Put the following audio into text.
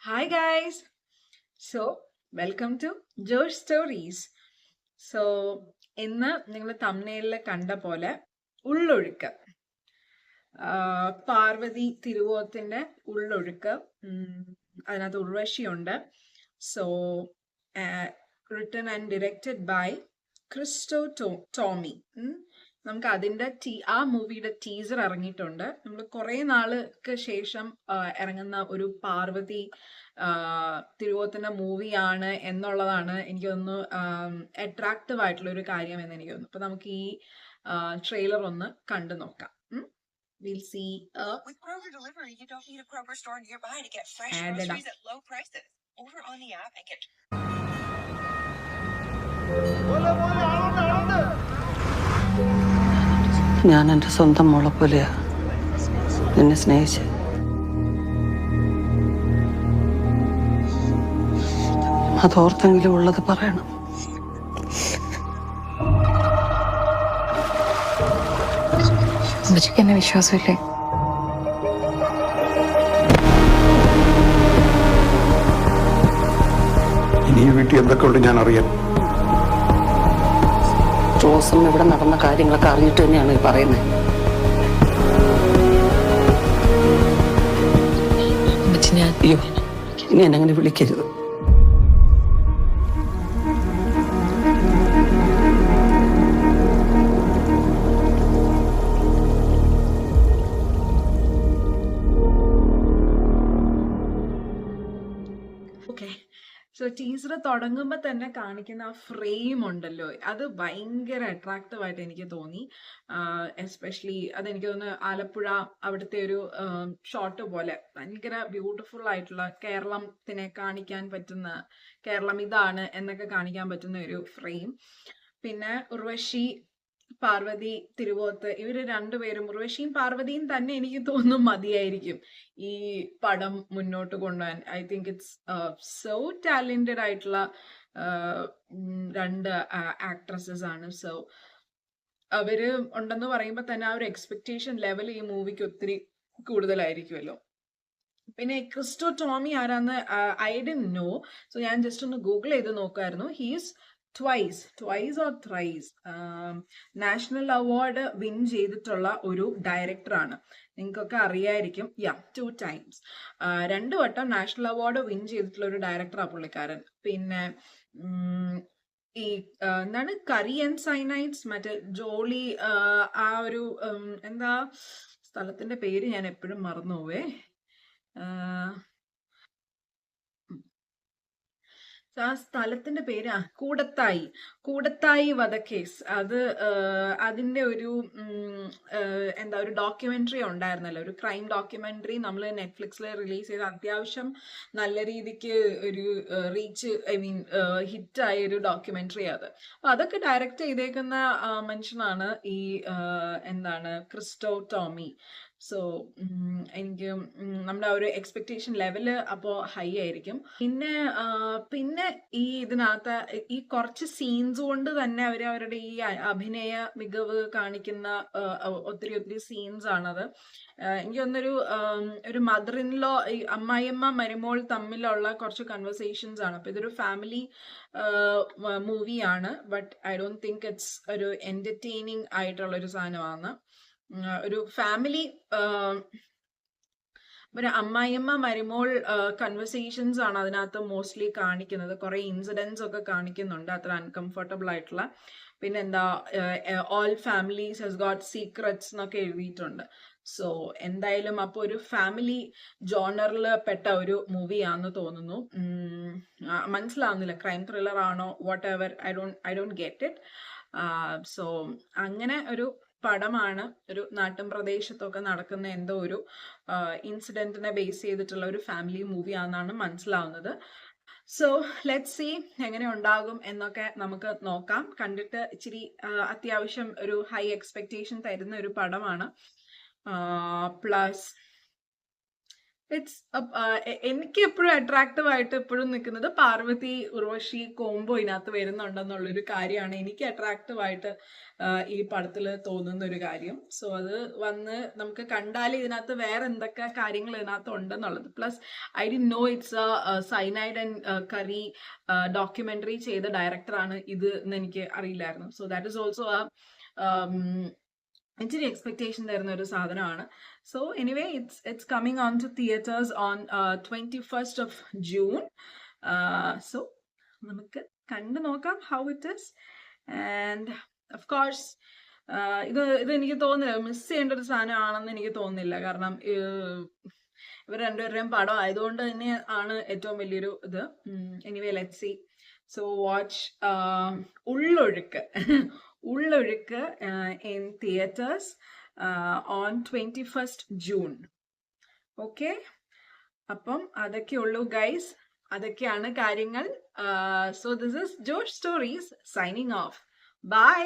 Hi guys. So welcome to Josh Stories. So ഇന്ന് നിങ്ങൾ തംബ്നെയിലിൽ കണ്ട പോലെ ഉള്ളൊഴുക്ക് പാർവതി തിരുവോത്തിന്റെ ഉള്ളൊഴുക്ക് അതിനകത്ത് ഉർവശിയുണ്ട്. So written and directed by Christo Tomy. നമുക്ക് അതിന്റെ ആ മൂവിയുടെ ടീസർ ഇറങ്ങിയിട്ടുണ്ട്. നമ്മൾ കുറെ നാൾക്ക് ശേഷം ഇറങ്ങുന്ന ഒരു പാർവതി തിരുവോത്തിന്റെ മൂവിയാണ് എന്നുള്ളതാണ് എനിക്ക് തോന്നുന്നു അട്രാക്റ്റീവ് ആയിട്ടുള്ള ഒരു കാര്യം എന്ന് എനിക്ക് തോന്നുന്നു. അപ്പൊ നമുക്ക് ഈ ട്രെയിലർ ഒന്ന് കണ്ടു നോക്കാം. We'll see. With Kroger Delivery, you don't need a Kroger store nearby to get fresh Add it groceries at low prices. Order on the app and get. ഞാൻ എൻ്റെ സ്വന്തം മോളെ പോലെയാ നിന്നെ സ്നേഹിച്ച്. അതോർത്തെങ്കിലും ഉള്ളത് പറയണം. അമ്മച്ചിക്ക് എന്നെ വിശ്വാസമില്ലേ? ഇനി വീട്ടിൽ എന്തൊക്കെ ഉണ്ട് ഞാൻ അറിയാം. റോസും ഇവിടെ നടന്ന കാര്യങ്ങളൊക്കെ അറിഞ്ഞിട്ട് തന്നെയാണ് ഈ പറയുന്നത്. അയ്യോ, ഇനി എന്നെ അങ്ങനെ വിളിക്കരുത്. ഓക്കെ. സോ ടീസർ തുടങ്ങുമ്പോൾ തന്നെ കാണിക്കുന്ന ആ ഫ്രെയിം ഉണ്ടല്ലോ, അത് ഭയങ്കര അട്രാക്റ്റീവ് ആയിട്ട് എനിക്ക് തോന്നി. എസ്പെഷ്യലി അതെനിക്ക് തോന്നുന്നു ആലപ്പുഴ അവിടുത്തെ ഒരു ഷോട്ട് പോലെ ഭയങ്കര ബ്യൂട്ടിഫുൾ ആയിട്ടുള്ള കേരളത്തിനെ കാണിക്കാൻ പറ്റുന്ന, കേരളം ഇതാണ് എന്നൊക്കെ കാണിക്കാൻ പറ്റുന്ന ഒരു ഫ്രെയിം. പിന്നെ ഉർവശി, പാർവതി തിരുവോത്ത്, ഇവര് രണ്ടുപേരും, ഉർവശിയും പാർവതിയും തന്നെ എനിക്ക് തോന്നുന്നു മതിയായിരിക്കും ഈ പടം മുന്നോട്ട് കൊണ്ടുപോകാൻ. I think it's so talented ആയിട്ടുള്ള രണ്ട് ആക്ട്രസസ് ആണ്. സോ അവര് ഉണ്ടെന്ന് പറയുമ്പോൾ തന്നെ ആ ഒരു എക്സ്പെക്ടേഷൻ ലെവൽ ഈ മൂവിക്ക് ഒത്തിരി കൂടുതലായിരിക്കുമല്ലോ. പിന്നെ ക്രിസ്റ്റോ ടോമി ആരാന്ന് ഐ ഡിഡ്ന്റ് നോ. സോ ഞാൻ ജസ്റ്റ് ഒന്ന് ഗൂഗിൾ ചെയ്ത് നോക്കായിരുന്നു. He's twice or thrice national award win ചെയ്തിട്ടുള്ള ഒരു ഡയറക്ടറാണ്. നിങ്ങൾക്കൊക്കെ അറിയായിരിക്കും. 2 times 2 വട്ടം നാഷണൽ അവാർഡ് വിൻ ചെയ്തിട്ടുള്ള ഒരു ഡയറക്ടറാണ് പുള്ളിക്കാരൻ. പിന്നെ ഈ എന്താണ് കറി ആൻഡ് സൈനൈറ്റ്സ്, മറ്റേ ജോളി, ആ ഒരു എന്താ സ്ഥലത്തിന്റെ പേര് ഞാൻ എപ്പോഴും മറന്നുപോവേ. ആ സ്ഥലത്തിന്റെ പേര് കൂടത്തായി വധക്കേസ്. അത് അതിന്റെ ഒരു എന്താ ഒരു ഡോക്യുമെന്ററി ഉണ്ടായിരുന്നല്ലോ, ഒരു ക്രൈം ഡോക്യുമെന്ററി നമ്മൾ നെറ്റ്ഫ്ലിക്സിൽ റിലീസ് ചെയ്ത് അത്യാവശ്യം നല്ല രീതിക്ക് ഒരു റീച്ച്, ഐ മീൻ ഹിറ്റായ ഒരു ഡോക്യുമെന്ററി അത്. അപ്പൊ അതൊക്കെ ഡയറക്റ്റ് ചെയ്തേക്കുന്ന മനുഷ്യനാണ് ഈ എന്താണ് ക്രിസ്റ്റോ ടോമി. സോ എനിക്ക് നമ്മുടെ ആ ഒരു എക്സ്പെക്ടേഷൻ ലെവല് അപ്പോൾ ഹൈ ആയിരിക്കും. പിന്നെ ഈ ഇതിനകത്ത് ഈ കുറച്ച് സീൻസ് കൊണ്ട് തന്നെ അവരുടെ ഈ അഭിനയ മികവ് കാണിക്കുന്ന ഒത്തിരി സീൻസ് ആണത്. എനിക്ക് തോന്നുന്നൊരു ഒരു മദർ ഇൻ ലോ, ഈ അമ്മായിയമ്മ മരുമോൾ തമ്മിലുള്ള കുറച്ച് കൺവെർസേഷൻസ് ആണ്. അപ്പൊ ഇതൊരു ഫാമിലി മൂവിയാണ്. But I don't think it's ഒരു എന്റർടൈനിങ് ആയിട്ടുള്ള ഒരു സാധനമാണ്. ഒരു ഫാമിലി, ഒരു അമ്മായിയമ്മ മരുമോൾ കൺവെർസേഷൻസ് ആണ് അതിനകത്ത് മോസ്റ്റ്ലി കാണിക്കുന്നത്. കുറെ ഇൻസിഡൻസ് ഒക്കെ കാണിക്കുന്നുണ്ട്, അത്ര അൺകംഫർട്ടബിൾ ആയിട്ടുള്ള. പിന്നെ എന്താ all families has got secrets എന്നൊക്കെ എഴുതിയിട്ടുണ്ട്. സോ എന്തായാലും അപ്പൊ ഒരു ഫാമിലി ജോണറിൽ പെട്ട ഒരു മൂവിയാണെന്ന് തോന്നുന്നു. മനസ്സിലാവുന്നില്ല, ക്രൈം ത്രില്ലർ ആണോ what ever, I don't get it. So അങ്ങനെ ഒരു പടമാണ്. ഒരു നാട്ടിൻ പ്രദേശത്തൊക്കെ നടക്കുന്ന എന്തോ ഒരു ഇൻസിഡന്റിനെ ബേസ് ചെയ്തിട്ടുള്ള ഒരു ഫാമിലി മൂവി ആണെന്നാണ് മനസ്സിലാവുന്നത്. സോ ലെറ്റ്സ് സീ എങ്ങനെ ഉണ്ടാകും എന്നൊക്കെ നമുക്ക് നോക്കാം. കണ്ടിട്ട് ഇച്ചിരി അത്യാവശ്യം ഒരു ഹൈ എക്സ്പെക്ടേഷൻ തരുന്ന ഒരു പടമാണ്. പ്ലസ് ഇറ്റ്സ് എനിക്ക് എപ്പോഴും അട്രാക്റ്റീവ് ആയിട്ട് എപ്പോഴും നിൽക്കുന്നത് പാർവതി ഉർവശി കോംബോ ഇതിനകത്ത് വരുന്നുണ്ടെന്നുള്ളൊരു കാര്യമാണ് എനിക്ക് അട്രാക്റ്റീവ് ആയിട്ട് ഈ പടത്തിൽ തോന്നുന്ന ഒരു കാര്യം. സോ അത് വന്ന് നമുക്ക് കണ്ടാൽ ഇതിനകത്ത് വേറെ എന്തൊക്കെ കാര്യങ്ങൾ ഇതിനകത്ത് ഉണ്ടെന്നുള്ളത്. Plus I did know it's cyanide and curry documentary ചെയ്ത ഡയറക്ടറാണ് ഇത് എന്ന് എനിക്ക് അറിയില്ലായിരുന്നു. സോ ദാറ്റ് ഈസ് ഓൾസോ ഇച്ചിരി എക്സ്പെക്ടേഷൻ തരുന്ന ഒരു സാധനമാണ്. So anyway it's coming on to theatres on 21st of June. സോ നമുക്ക് കണ്ടു നോക്കാം how it is. And of course ഇത് എനിക്ക് തോന്നുന്നില്ല മിസ് ചെയ്യേണ്ട ഒരു സാധനമാണെന്ന് എനിക്ക് തോന്നുന്നില്ല. കാരണം ഇവർ രണ്ടുപേരുടെയും പടം ആയതുകൊണ്ട് തന്നെ ആണ് ഏറ്റവും വലിയൊരു ഇത്. Anyway let's see. So watch Ullozhukku in theaters on 21st June. Okay, അപ്പം അതൊക്കെ ഉള്ളൂ ഗൈസ്, അതൊക്കെയാണ് കാര്യങ്ങൾ. So this is Josh stories signing off. By.